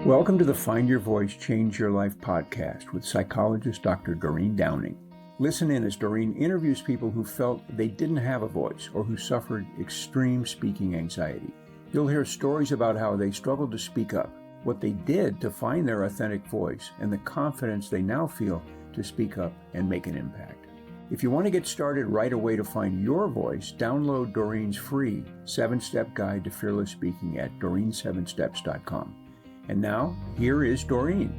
Welcome to the Find Your Voice, Change Your Life podcast with psychologist Dr. Doreen Downing. Listen in as Doreen interviews people who felt they didn't have a voice or who suffered extreme speaking anxiety. You'll hear stories about how they struggled to speak up, what they did to find their authentic voice, and the confidence they now feel to speak up and make an impact. If you want to get started right away to find your voice, download Doreen's free 7-step guide to fearless speaking at doreen7steps.com. And now, here is Doreen.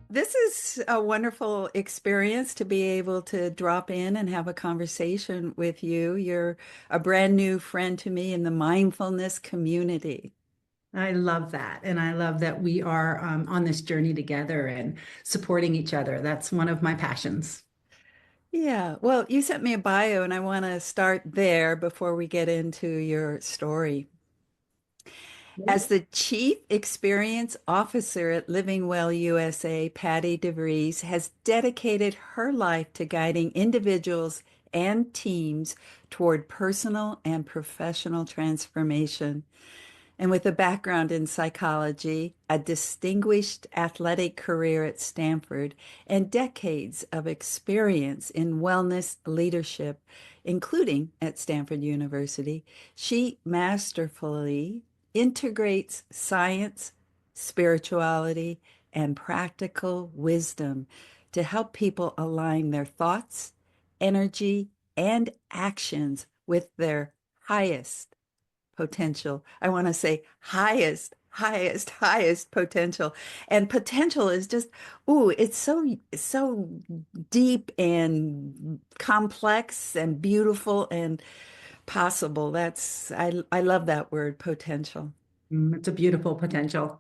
This is a wonderful experience to be able to drop in and have a conversation with you. You're a brand new friend to me in the mindfulness community. I love that. And I love that we are on this journey together and supporting each other. That's one of my passions. Yeah, well, you sent me a bio, and I want to start there before we get into your story. As the Chief Experience Officer at Living Well USA, Patty de Vries has dedicated her life to guiding individuals and teams toward personal and professional transformation. And with a background in psychology, a distinguished athletic career at Stanford, and decades of experience in wellness leadership, including at Stanford University, she masterfully integrates science, spirituality, and practical wisdom to help people align their thoughts, energy, and actions with their highest potential. I want to say highest potential. And potential is just, it's so deep and complex and beautiful and possible. I love that word, potential. It's a beautiful potential.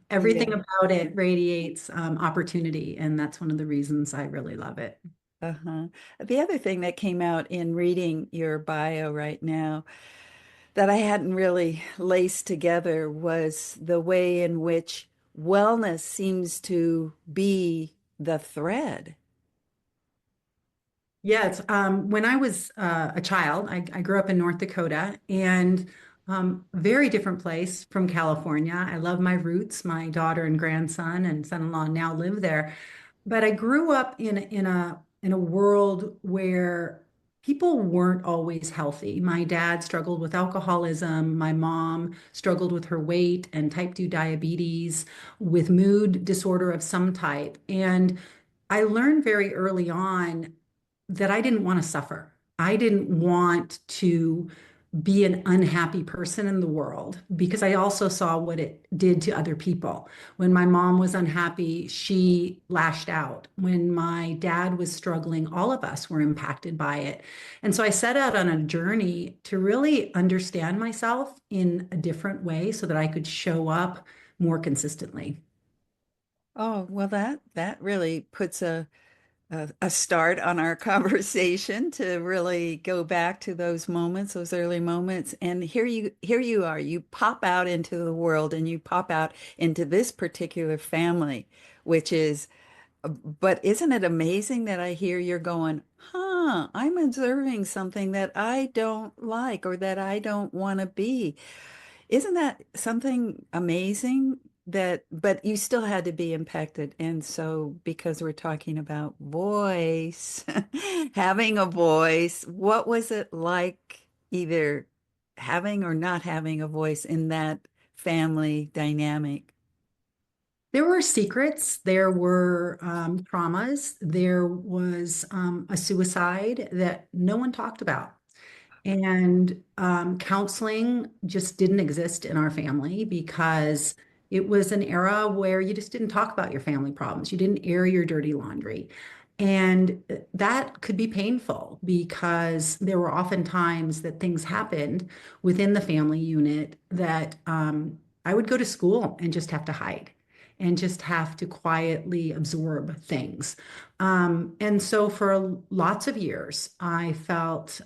Everything Yeah. about it radiates opportunity. And that's one of the reasons I really love it. Uh-huh. The other thing that came out in reading your bio right now that I hadn't really laced together was the way in which wellness seems to be the thread. Yes, when I was a child, I grew up in North Dakota and very different place from California. I love my roots. My daughter and grandson and son-in-law now live there. But I grew up in a world where people weren't always healthy. My dad struggled with alcoholism. My mom struggled with her weight and type 2 diabetes, with mood disorder of some type. And I learned very early on that I didn't want to suffer. I didn't want to be an unhappy person in the world because I also saw what it did to other people. When my mom was unhappy, she lashed out. When my dad was struggling, all of us were impacted by it. And so I set out on a journey to really understand myself in a different way so that I could show up more consistently. Oh, well, that really puts a start on our conversation to really go back to those moments, those early moments. And here you are, you pop out into the world and you pop out into this particular family, which is, but isn't it amazing that I hear you're going, I'm observing something that I don't like or that I don't want to be. Isn't that something amazing that, but you still had to be impacted. And so, because we're talking about voice, having a voice, what was it like either having or not having a voice in that family dynamic? There were secrets, there were traumas, there was a suicide that no one talked about. And counseling just didn't exist in our family because it was an era where you just didn't talk about your family problems. You didn't air your dirty laundry. And that could be painful because there were often times that things happened within the family unit that I would go to school and just have to hide and just have to quietly absorb things. And so for lots of years, I felt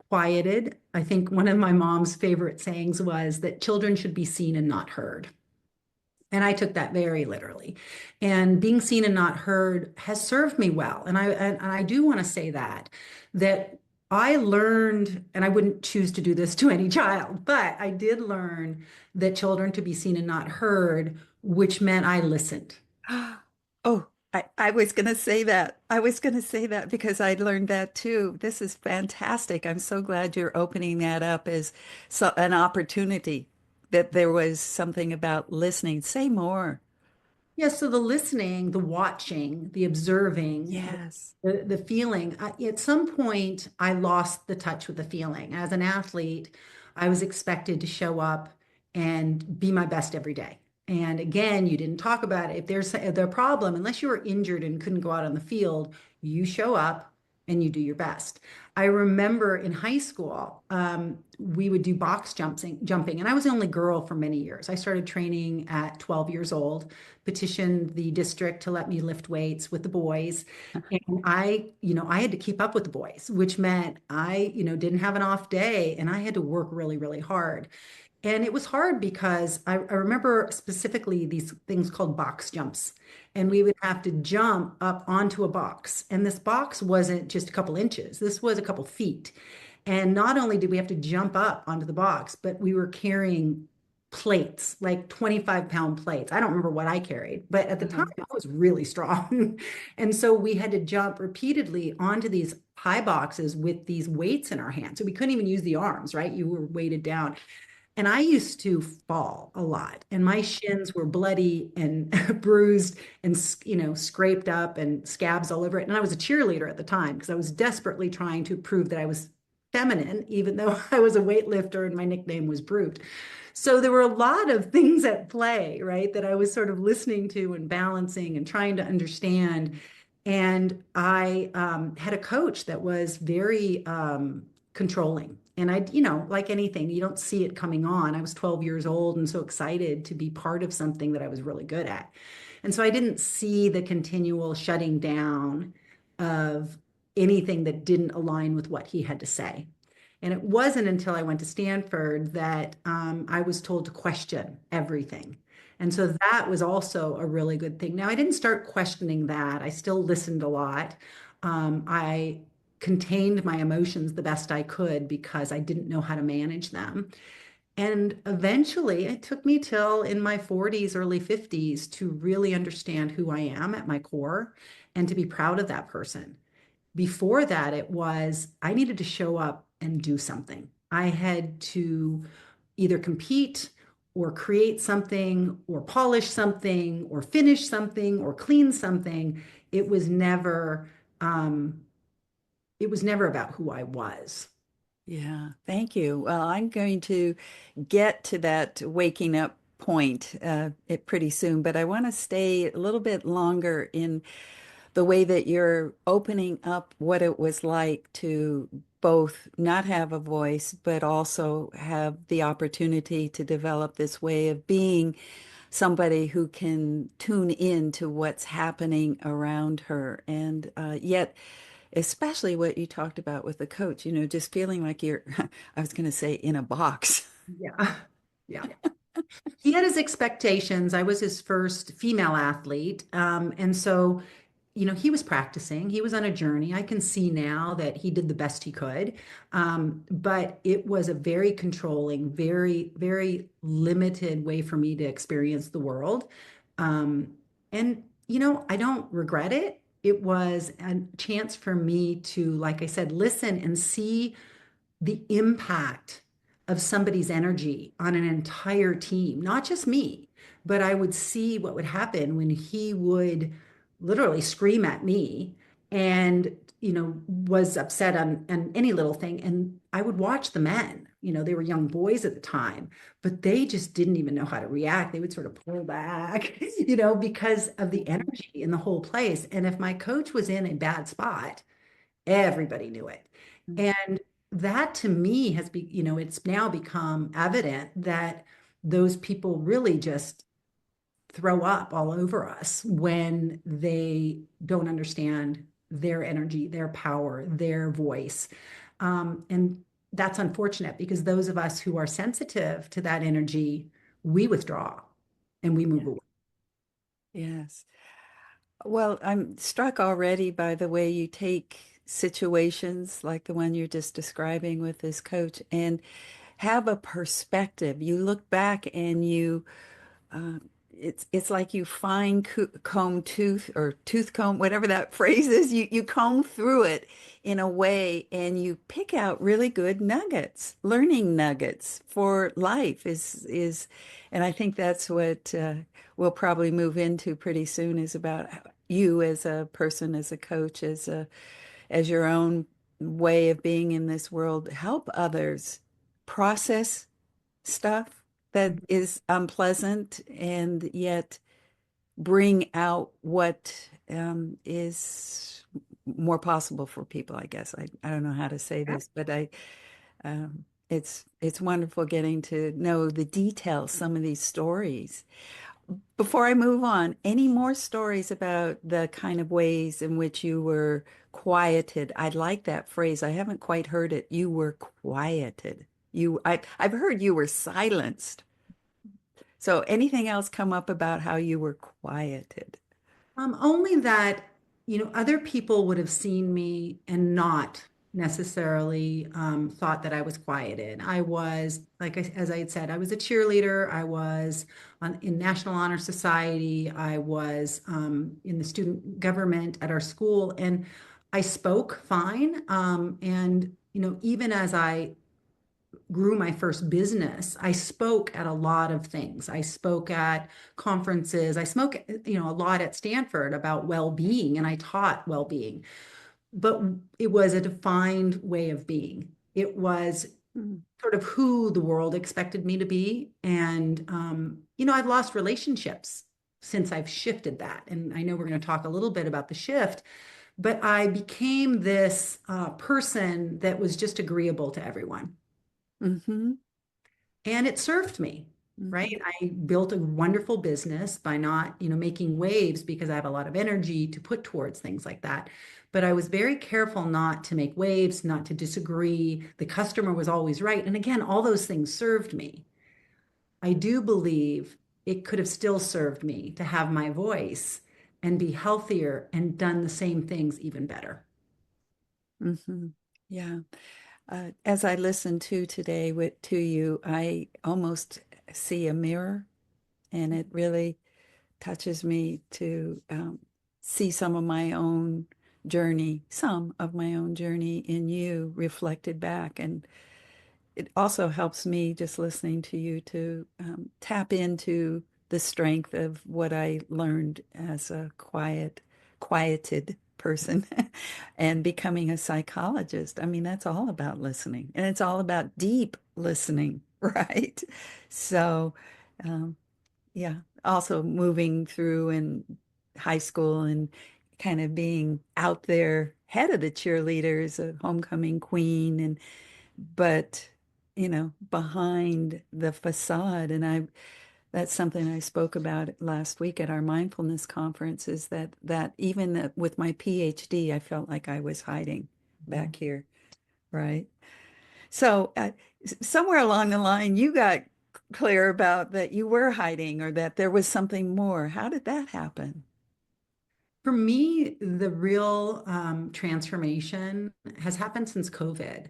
quieted. I think one of my mom's favorite sayings was that children should be seen and not heard. And I took that very literally. And being seen and not heard has served me well. And I do want to say that I learned, and I wouldn't choose to do this to any child, but I did learn that children to be seen and not heard, which meant I listened. Oh, I was going to say that. I was going to say that because I learned that too. This is fantastic. I'm so glad you're opening that up as an opportunity, that there was something about listening. Say more. Yeah, so the listening, the watching, the observing, Yes. the feeling. At some point, I lost the touch with the feeling. As an athlete, I was expected to show up and be my best every day. And again, you didn't talk about it. If there's the problem, unless you were injured and couldn't go out on the field, you show up and you do your best. I remember in high school, we would do jumping, and I was the only girl for many years. I started training at 12 years old, petitioned the district to let me lift weights with the boys. And I had to keep up with the boys, which meant I didn't have an off day and I had to work really, really hard. And it was hard because I remember specifically these things called box jumps. And we would have to jump up onto a box. And this box wasn't just a couple inches, this was a couple feet. And not only did we have to jump up onto the box, but we were carrying plates, like 25-pound plates. I don't remember what I carried, but at the Uh-huh. time I was really strong. And so we had to jump repeatedly onto these high boxes with these weights in our hands. So we couldn't even use the arms, right? You were weighted down. And I used to fall a lot, and my shins were bloody and bruised and scraped up and scabs all over it. And I was a cheerleader at the time because I was desperately trying to prove that I was feminine, even though I was a weightlifter and my nickname was Brute. So there were a lot of things at play, right, that I was sort of listening to and balancing and trying to understand. And I had a coach that was very controlling. And like anything, you don't see it coming on. I was 12 years old and so excited to be part of something that I was really good at. And so I didn't see the continual shutting down of anything that didn't align with what he had to say. And it wasn't until I went to Stanford that I was told to question everything. And so that was also a really good thing. Now, I didn't start questioning that. I still listened a lot. I contained my emotions the best I could because I didn't know how to manage them. And eventually, it took me till in my 40s, early 50s to really understand who I am at my core and to be proud of that person. Before that, it was I needed to show up and do something. I had to either compete or create something or polish something or finish something or clean something. It was never um, it was never about who I was. Yeah, thank you. Well, I'm going to get to that waking up point pretty soon, but I want to stay a little bit longer in the way that you're opening up what it was like to both not have a voice, but also have the opportunity to develop this way of being somebody who can tune in to what's happening around her. And yet, especially what you talked about with the coach, just feeling like you're, I was going to say, in a box. Yeah. Yeah. He had his expectations. I was his first female athlete. And so, he was practicing, he was on a journey. I can see now that he did the best he could. But it was a very controlling, very, very limited way for me to experience the world. And I don't regret it. It was a chance for me to, like I said, listen and see the impact of somebody's energy on an entire team, not just me, but I would see what would happen when he would literally scream at me and, was upset on any little thing. And I would watch the men, they were young boys at the time, but they just didn't even know how to react. They would sort of pull back, because of the energy in the whole place. And if my coach was in a bad spot, everybody knew it. And that to me it's now become evident that those people really just throw up all over us when they don't understand their energy, their power, their voice. And that's unfortunate because those of us who are sensitive to that energy, we withdraw and we move Yeah. away. Yes. Well, I'm struck already by the way you take situations like the one you're just describing with this coach and have a perspective. You look back and uh, it's like you fine comb tooth or tooth comb, whatever that phrase is. You comb through it in a way, and you pick out really good nuggets, learning nuggets for life. And I think that's what we'll probably move into pretty soon. Is about you as a person, as a coach, as your own way of being in this world. Help others process stuff that is unpleasant and yet bring out what is more possible for people, I guess. I don't know how to say this, but it's wonderful getting to know the details, some of these stories. Before I move on, any more stories about the kind of ways in which you were quieted? I like that phrase. I haven't quite heard it. You were quieted. I've heard you were silenced. So anything else come up about how you were quieted? Only that, other people would have seen me and not necessarily thought that I was quieted. I was, as I had said, I was a cheerleader. I was in National Honor Society. I was in the student government at our school, and I spoke fine. Even as I grew my first business, I spoke at a lot of things. I spoke at conferences. I spoke, a lot at Stanford about well-being, and I taught well-being. But it was a defined way of being. It was sort of who the world expected me to be. And, I've lost relationships since I've shifted that. And I know we're going to talk a little bit about the shift, but I became this person that was just agreeable to everyone. Mm-hmm. And it served me, Mm-hmm. right? I built a wonderful business by not, making waves because I have a lot of energy to put towards things like that. But I was very careful not to make waves, not to disagree. The customer was always right. And again, all those things served me. I do believe it could have still served me to have my voice and be healthier and done the same things even better. Mm-hmm. Yeah. As I listen to today to you, I almost see a mirror, and it really touches me to see some of my own journey in you reflected back. And it also helps me just listening to you to tap into the strength of what I learned as a quieted person and becoming a psychologist. I mean, that's all about listening, and it's all about deep listening, right? So, um, yeah, also moving through in high school and kind of being out there, head of the cheerleaders, a homecoming queen, and but behind the facade. And that's something I spoke about last week at our mindfulness conference, is that even with my PhD, I felt like I was hiding back here, right? So somewhere along the line, you got clear about that you were hiding, or that there was something more. How did that happen? For me, the real transformation has happened since COVID.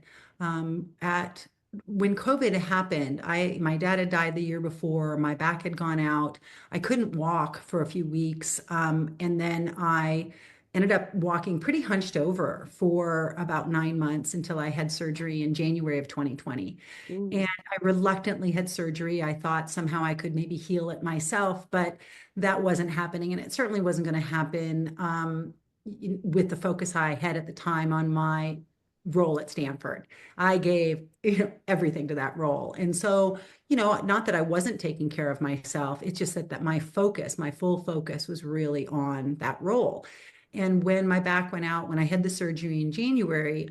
At When COVID happened, my dad had died the year before. My back had gone out. I couldn't walk for a few weeks, and then I ended up walking pretty hunched over for about 9 months until I had surgery in January of 2020. And Ooh. I reluctantly had surgery. I thought somehow I could maybe heal it myself, but that wasn't happening. And it certainly wasn't going to happen with the focus I had at the time on my role at Stanford. I gave everything to that role. And so, not that I wasn't taking care of myself, it's just that my focus, my full focus was really on that role. And when my back went out, when I had the surgery in January,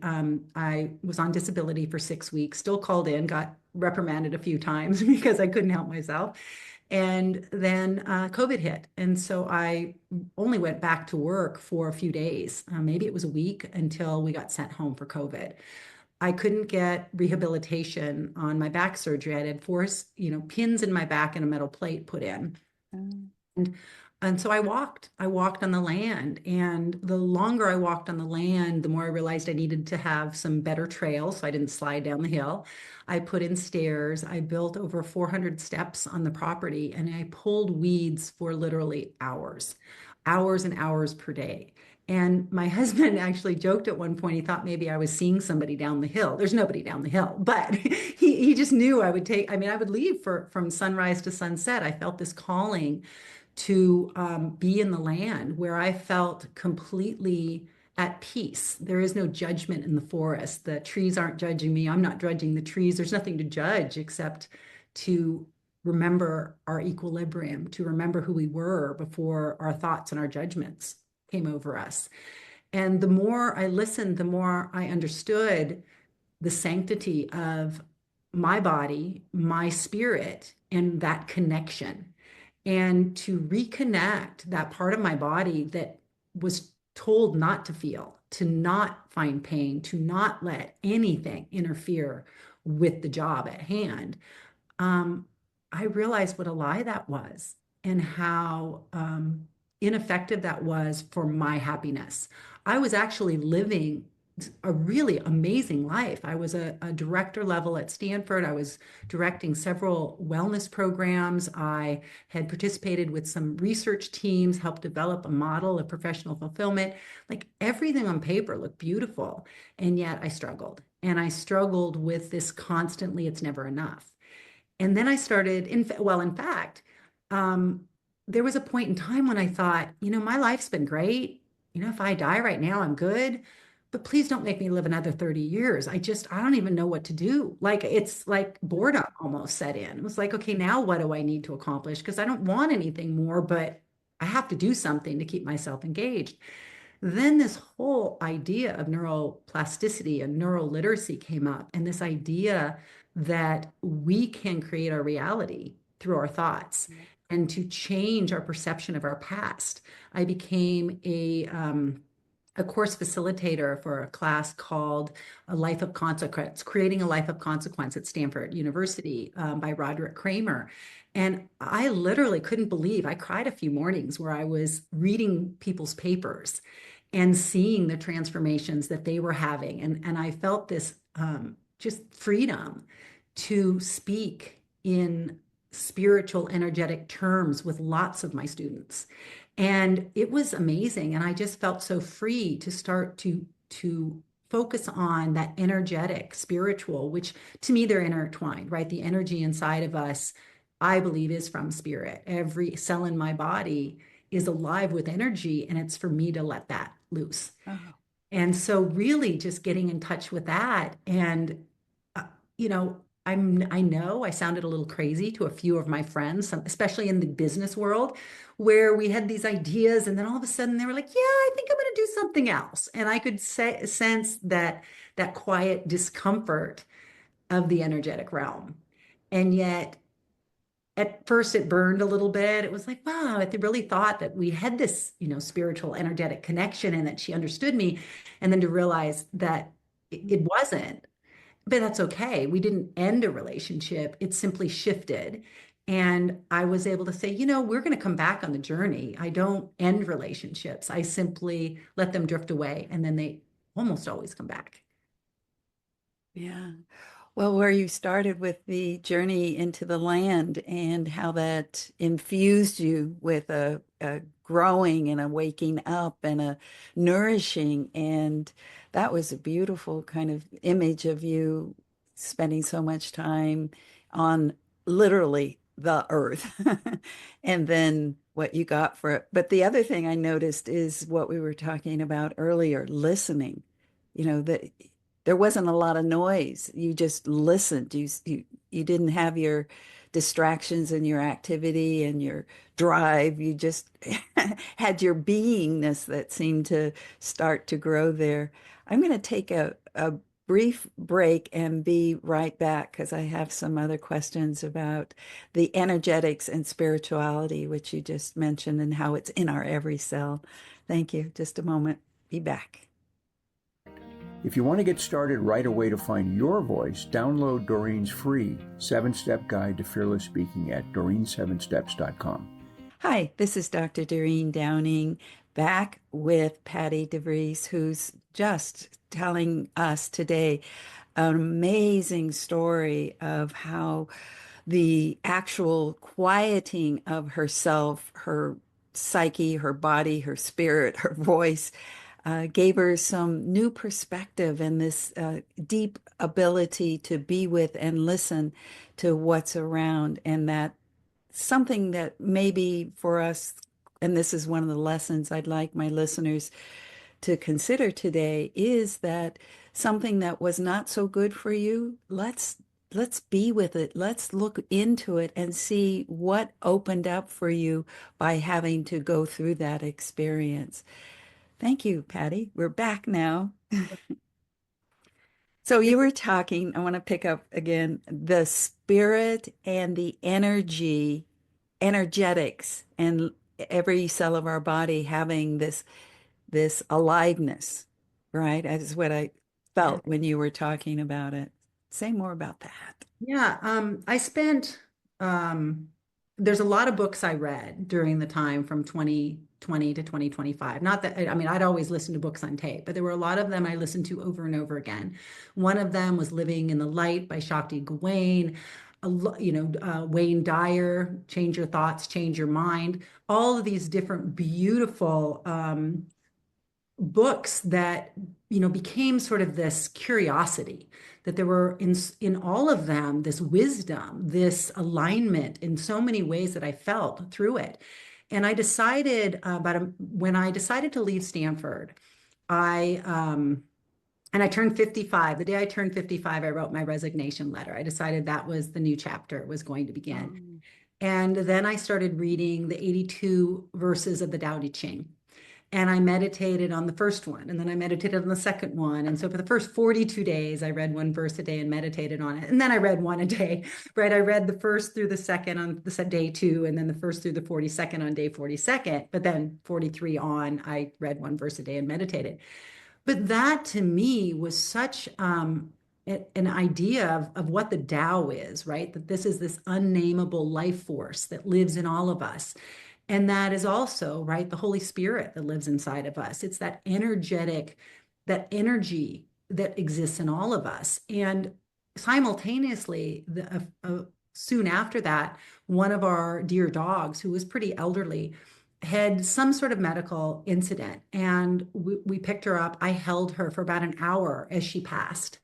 I was on disability for 6 weeks, still called in, got reprimanded a few times because I couldn't help myself. And then COVID hit. And so I only went back to work for a few days. Maybe it was a week until we got sent home for COVID. I couldn't get rehabilitation on my back surgery. I had four, pins in my back and a metal plate put in. Mm. And And so I walked on the land. And the longer I walked on the land, the more I realized I needed to have some better trails so I didn't slide down the hill. I put in stairs. I built over 400 steps on the property, and I pulled weeds for literally hours, hours and hours per day. And my husband actually joked at one point, he thought maybe I was seeing somebody down the hill. There's nobody down the hill, but he just knew I would take, I mean, I would leave from sunrise to sunset. I felt this calling to be in the land where I felt completely at peace. There is no judgment in the forest. The trees aren't judging me. I'm not judging the trees. There's nothing to judge except to remember our equilibrium, to remember who we were before our thoughts and our judgments came over us. And the more I listened, the more I understood the sanctity of my body, my spirit, and that connection. And to reconnect that part of my body that was told not to feel, to not find pain, to not let anything interfere with the job at hand. I realized what a lie that was and how ineffective that was for my happiness. I was actually living a really amazing life. I was a director level at Stanford. I was directing several wellness programs. I had participated with some research teams, helped develop a model of professional fulfillment. Like everything on paper looked beautiful. And yet I struggled. And I struggled with this constantly, it's never enough. And then I started, in fact, there was a point in time when I thought, my life's been great. If I die right now, I'm good. But please don't make me live another 30 years. I don't even know what to do. Like, it's like boredom almost set in. It was like, okay, now what do I need to accomplish? Because I don't want anything more, but I have to do something to keep myself engaged. Then this whole idea of neuroplasticity and neural literacy came up, and this idea that we can create our reality through our thoughts and to change our perception of our past. I became a course facilitator for a class called A Life of Consequence, Creating a Life of Consequence at Stanford University by Roderick Kramer. And I literally couldn't believe, I cried a few mornings where I was reading people's papers and seeing the transformations that they were having. And I felt this just freedom to speak in spiritual, energetic terms with lots of my students. And it was amazing. And I just felt so free to start to focus on that energetic, spiritual, which to me, they're intertwined, right? The energy inside of us, I believe, is from spirit. Every cell in my body is alive with energy, and it's for me to let that loose. Oh. And so really just getting in touch with that. And, I know I sounded a little crazy to a few of my friends, especially in the business world, where we had these ideas and then all of a sudden they were like, yeah, I think I'm going to do something else. And I could sense that quiet discomfort of the energetic realm. And yet at first it burned a little bit. It was like, wow, I really thought that we had this, spiritual, energetic connection and that she understood me. And then to realize that it wasn't, but that's okay. We didn't end a relationship. It simply shifted. And I was able to say, we're going to come back on the journey. I don't end relationships. I simply let them drift away. And then they almost always come back. Yeah. Well, where you started with the journey into the land and how that infused you with a growing and a waking up and a nourishing. And that was a beautiful kind of image of you spending so much time on literally the earth and then what you got for it. But the other thing I noticed is what we were talking about earlier, listening, that there wasn't a lot of noise. You just listened. You didn't have your distractions and your activity and your drive. You just had your beingness that seemed to start to grow there. I'm going to take a brief break and be right back because I have some other questions about the energetics and spirituality, which you just mentioned, and how it's in our every cell. Thank you. Just a moment. Be back. If you want to get started right away to find your voice, download Doreen's free 7-step guide to fearless speaking at doreen7steps.com. Hi, this is Dr. Doreen Downing back with Patty de Vries, who's just telling us today an amazing story of how the actual quieting of herself, her psyche, her body, her spirit, her voice, gave her some new perspective and this deep ability to be with and listen to what's around. And that something that maybe for us, and this is one of the lessons I'd like my listeners to consider today, is that something that was not so good for you, let's be with it. Let's look into it and see what opened up for you by having to go through that experience. Thank you, Patty. We're back now. So you were talking, I want to pick up again, the spirit and the energetics, and every cell of our body having this aliveness, right? That is what I Yeah. felt when you were talking about it. Say more about that. Yeah, I spent there's a lot of books I read during the time from 2020 to 2025. Not that I mean I'd always listen to books on tape, but there were a lot of them I listened to over and over again. One of them was Living in the Light by Shakti Gawain. Wayne Dyer, Change Your Thoughts, Change Your Mind. All of these different beautiful books that became sort of this curiosity that there were in all of them this wisdom, this alignment in so many ways that I felt through it. And I decided when I decided to leave Stanford, I and I turned 55. The day I turned 55, I wrote my resignation letter. I decided that was the new chapter was going to begin. Oh. And then I started reading the 82 verses of the Tao Te Ching. And I meditated on the first one, and then I meditated on the second one. And so for the first 42 days, I read one verse a day and meditated on it. And then I read one a day, right? I read the first through the second on the day two, and then the first through the 42nd on day 42nd. But then 43 on, I read one verse a day and meditated. But that to me was such an idea of what the Tao is, right? That this is this unnameable life force that lives in all of us. And that is also, right, the Holy Spirit that lives inside of us. It's that that energy that exists in all of us. And simultaneously, soon after that, one of our dear dogs, who was pretty elderly, had some sort of medical incident. And we picked her up. I held her for about an hour as she passed.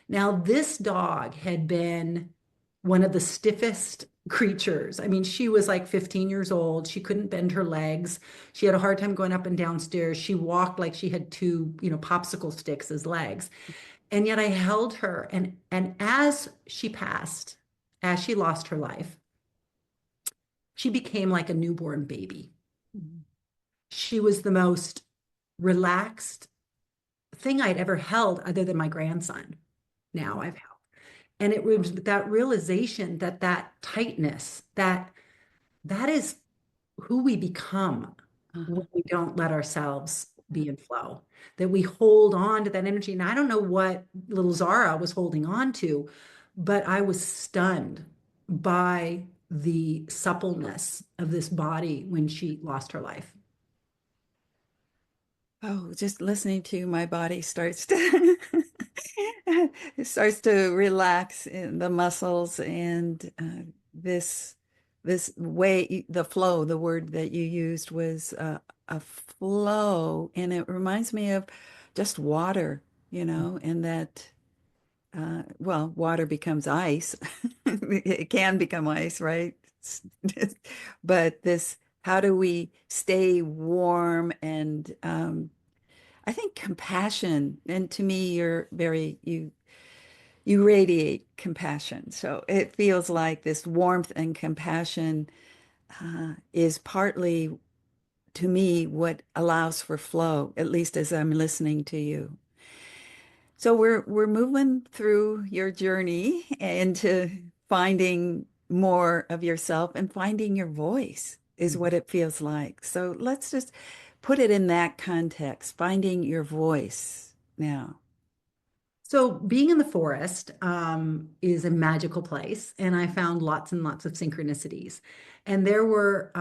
Now, this dog had been one of the stiffest creatures. I mean, she was like 15 years old. She couldn't bend her legs. She had a hard time going up and down stairs. She walked like she had two, popsicle sticks as legs. And yet I held her, and as she passed, as she lost her life, she became like a newborn baby. Mhm. She was the most relaxed thing I'd ever held other than my grandson. Now I've held. And it was that realization that that tightness, that is who we become Uh-huh. when we don't let ourselves be in flow, that we hold on to that energy. And I don't know what little Zara was holding on to, but I was stunned by the suppleness of this body when she lost her life. Oh, just listening to my body starts to it starts to relax in the muscles, and this this way, the flow, the word that you used was a flow, and it reminds me of just water, and that well, water becomes ice. It can become ice, right? But this, how do we stay warm and I think compassion, and to me, you radiate compassion. So it feels like this warmth and compassion is partly, to me, what allows for flow, at least as I'm listening to you. So we're moving through your journey into finding more of yourself and finding your voice is what it feels like. So let's just put it in that context, finding your voice now. So being in the forest is a magical place, and I found lots and lots of synchronicities. And there were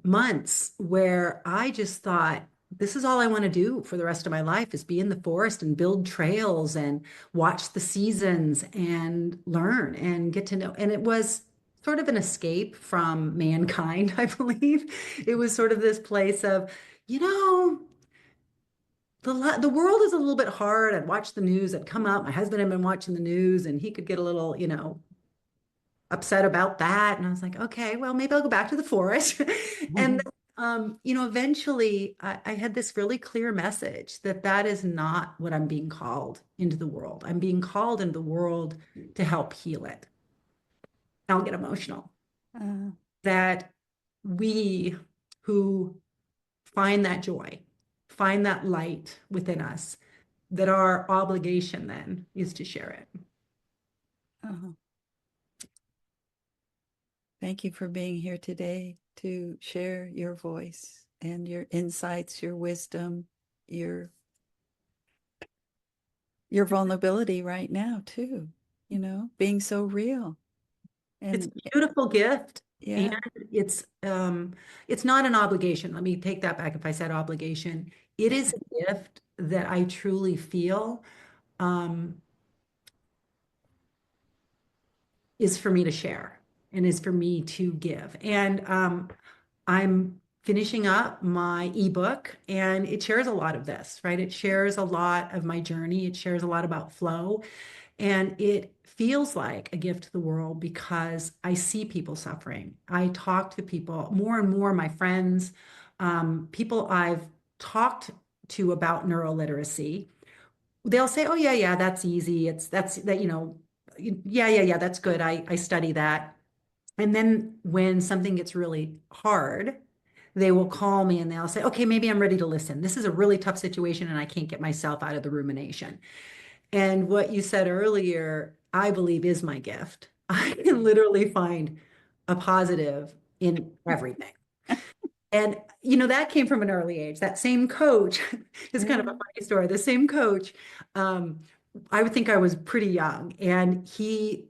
months where I just thought, this is all I want to do for the rest of my life is be in the forest and build trails and watch the seasons and learn and get to know. And it was sort of an escape from mankind, I believe. It was sort of this place of, you know, the world is a little bit hard. I'd watch the news. I'd come up. My husband had been watching the news, and he could get a little, upset about that. And I was like, okay, well, maybe I'll go back to the forest. And eventually, I had this really clear message that that is not what I'm being called into the world. I'm being called into the world to help heal it. I'll get emotional. Uh, That we who find that joy, find that light within us, that our obligation then is to share it. uh, Thank you for being here today to share your voice and your insights, your wisdom, your vulnerability right now too, being so real. It's And a beautiful gift. And yeah, it's not an obligation. Let me take that back if I said obligation. It is a gift that I truly feel um, is for me to share and is for me to give. And I'm finishing up my ebook, and it shares a lot of this, right? It shares a lot of my journey. It shares a lot about flow. And it feels like a gift to the world because I see people suffering. I talk to people more and more, my friends, people I've talked to about neuroliteracy. They'll say, oh, yeah, yeah, that's easy. That's that, yeah, yeah, yeah, that's good. I study that. And then when something gets really hard, they will call me and they'll say, okay, maybe I'm ready to listen. This is a really tough situation and I can't get myself out of the rumination. And what you said earlier, I believe is my gift. I can literally find a positive in everything. And, that came from an early age. That same coach, it's kind of a yeah, funny story. The same coach, I would think I was pretty young, and he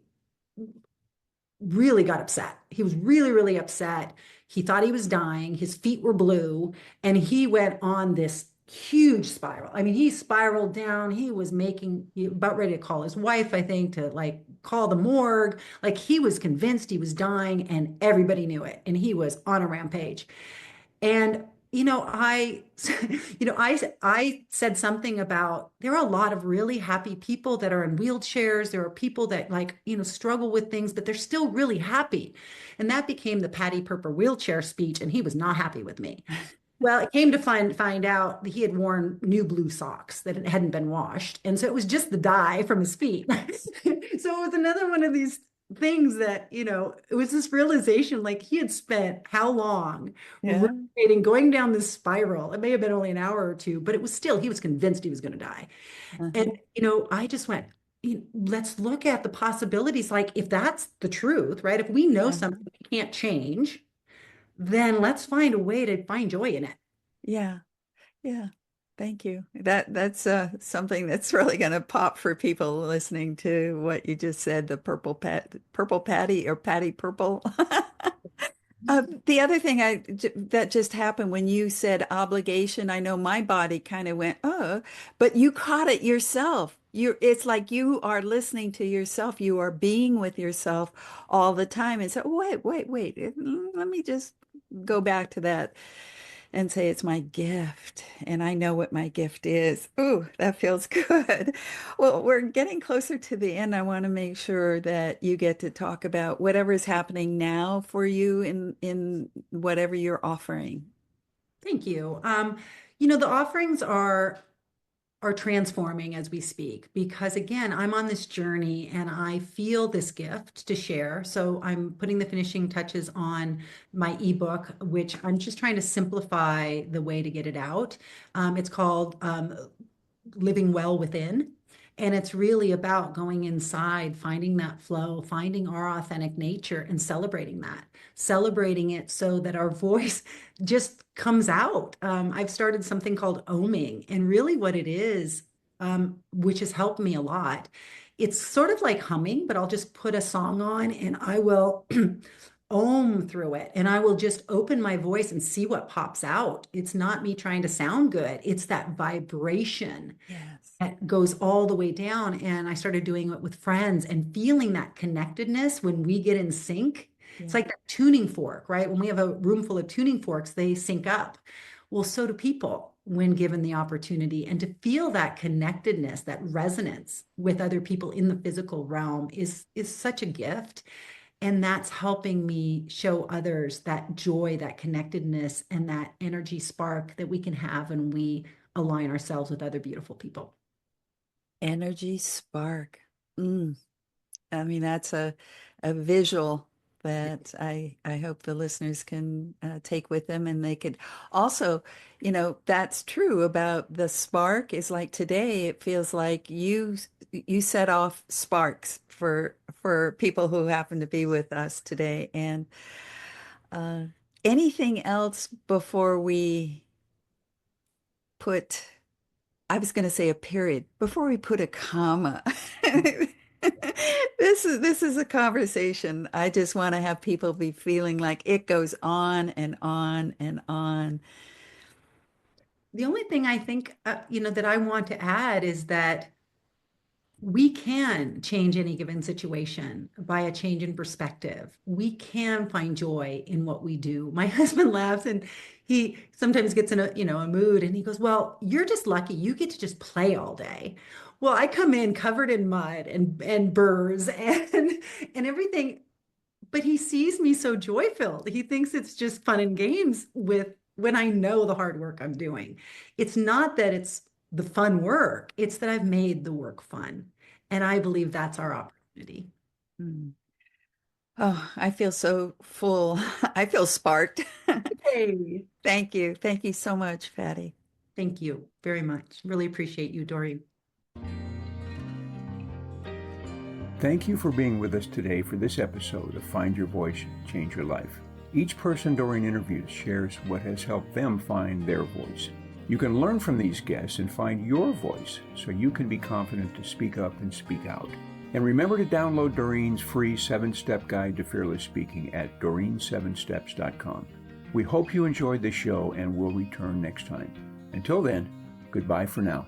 really got upset. He was really, really upset. He thought he was dying. His feet were blue, and he went on this huge spiral. I mean, he spiraled down. He was about ready to call his wife, I think, to like call the morgue. Like he was convinced he was dying, and everybody knew it. And he was on a rampage. And I said something about there are a lot of really happy people that are in wheelchairs. There are people that struggle with things, but they're still really happy. And that became the Patty Purper wheelchair speech, and he was not happy with me. Well, it came to find out that he had worn new blue socks that hadn't been washed. And so it was just the dye from his feet. So it was another one of these things that, it was this realization like he had spent how long yeah, going down this spiral. It may have been only an hour or two, but it was still, he was convinced he was going to die. uh-huh, And, I just went, let's look at the possibilities. Like if that's the truth, right? If we know uh-huh. something we can't change, then let's find a way to find joy in it. Yeah, yeah. Thank you. That's something that's really going to pop for people listening to what you just said, the purple patty or patty purple. The other thing that just happened when you said obligation, I know my body kind of went, oh, but you caught it yourself. It's like you are listening to yourself. You are being with yourself all the time. And so, wait, let me just go back to that and say it's my gift. And I know what my gift is. Ooh, that feels good. Well, we're getting closer to the end. I want to make sure that you get to talk about whatever is happening now for you in whatever you're offering. Thank you. The offerings are transforming as we speak because again, I'm on this journey and I feel this gift to share. So I'm putting the finishing touches on my ebook, which I'm just trying to simplify the way to get it out. It's called Living Well Within. And it's really about going inside, finding that flow, finding our authentic nature and celebrating it so that our voice just comes out. I've started something called oming. And really what it is which has helped me a lot. It's sort of like humming, but I'll just put a song on and I will ohm through it and I will just open my voice and see what pops out. It's not me trying to sound good, it's that vibration Yes. that goes all the way down. And I started doing it with friends and feeling that connectedness when we get in sync. It's Yeah. like that tuning fork, right? When we have a room full of tuning forks, they sync up. Well, so do people when given the opportunity. And to feel that connectedness, that resonance with other people in the physical realm is such a gift. And that's helping me show others that joy, that connectedness, and that energy spark that we can have when we align ourselves with other beautiful people. Energy spark. Mm. I mean, that's a visual that I hope the listeners can take with them, and they could also, that's true about the spark. Is like today, it feels like you set off sparks for people who happen to be with us today. And uh, anything else before we put, I was going to say a period, before we put a comma. This is a conversation. I just want to have people be feeling like it goes on and on and on. The only thing I think, that I want to add is that we can change any given situation by a change in perspective. We can find joy in what we do. My husband laughs and he sometimes gets in a mood and he goes, "Well, you're just lucky. You get to just play all day." Well, I come in covered in mud and burrs and everything, but he sees me so joy-filled. He thinks it's just fun and games with when I know the hard work I'm doing. It's not that it's the fun work, it's that I've made the work fun. And I believe that's our opportunity. Mm. Oh, I feel so full. I feel sparked. Hey, Thank you. Thank you so much, Patty. thank you very much. Really appreciate you, Doreen. Thank you for being with us today for this episode of Find Your Voice, Change Your Life. Each person Doreen interviews shares what has helped them find their voice. You can learn from these guests and find your voice so you can be confident to speak up and speak out. And remember to download Doreen's free 7-step guide to fearless speaking at doreen7steps.com. We hope you enjoyed the show and will return next time. Until then, goodbye for now.